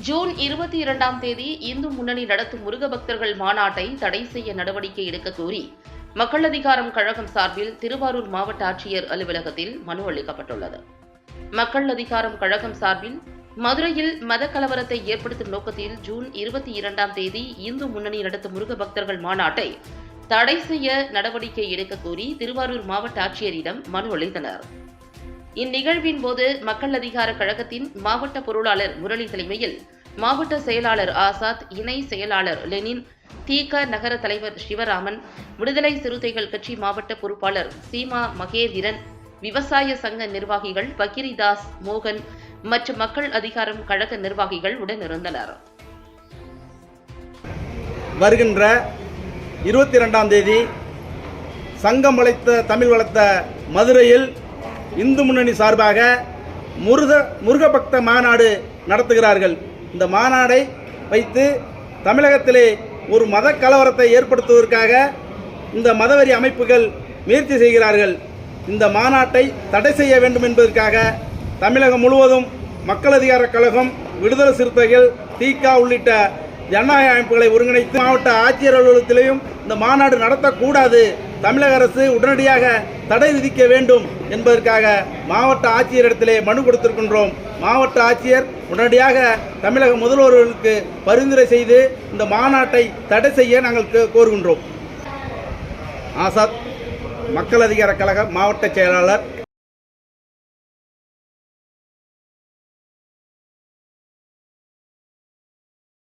June 22ஆம் தேதி இந்து முன்னணி நடத்தும் முருக பக்தர்கள் மாநாட்டை தடை செய்ய நடவடிக்கை எடுக்க கோரி மக்கள் அதிகாரம் கழகம் சார்பில் திருவாரூர் மாவட்ட ஆட்சியர் அலுவலகத்தில் மனு அளிக்கப்பட்டுள்ளது. மக்கள் அதிகாரம் கழகம் சார்பில் மதுரையில் மத கலவரத்தை ஏற்படுத்தும் நோக்கத்தில் ஜூன் 22ஆம் தேதி இந்து முன்னணி நடத்தும் முருக பக்தர்கள் மாநாட்டை தடை செய்ய நடவடிக்கை எடுக்க கோரி திருவாரூர் மாவட்ட ஆட்சியரிடம் மனு அளித்தனர். இந்நிகழ்வின் போது மக்கள் அதிகார கழகத்தின் மாவட்ட பொருளாளர் முரளி தலைமையில் மாவட்ட செயலாளர் ஆசாத், இணை செயலாளர் லெனின், தீக நகர தலைவர் சிவராமன், விடுதலை சிறுத்தைகள் கட்சி மாவட்ட பொறுப்பாளர் சீமா மகேந்திரன், விவசாய சங்க நிர்வாகிகள் பக்கிரிதாஸ், மோகன் மற்றும் மக்கள் அதிகாரம் கழக நிர்வாகிகள் உடனிருந்தனர். வருகின்ற 22ஆம் தேதி சங்கம் வளைத்த தமிழ் வளர்த்த மதுரையில் இந்து முன்னணி சார்பாக முருக பக்த மாநாடு நடத்துகிறார்கள். இந்த மாநாடை வைத்து தமிழகத்திலே ஒரு மத கலவரத்தை ஏற்படுத்துவதற்காக இந்த மதவெறி அமைப்புகள் முயற்சி செய்கிறார்கள். இந்த மாநாட்டை தடை செய்ய வேண்டும் என்பதற்காக தமிழகம் முழுவதும் மக்கள் அதிகார கழகம், விடுதலை சிறுத்தைகள், தீகா உள்ளிட்ட ஜனநாயக அமைப்புகளை ஒருங்கிணைத்து மாவட்ட ஆட்சியர் அலுவலகத்திலேயும் இந்த மாநாடு நடத்தக்கூடாது, தமிழக அரசு உடனடியாக தடை விதிக்க வேண்டும் என்பதற்காக மாவட்ட ஆட்சியரிடத்திலே மனு கொடுத்திருக்கின்றோம். மாவட்ட ஆட்சியர் உடனடியாக தமிழக முதல்வர்களுக்கு பரிந்துரை செய்து இந்த மாநாட்டை தடை செய்ய நாங்கள் கோருகின்றோம். ஆசாத், மக்கள் அதிகார கழக மாவட்ட செயலாளர்.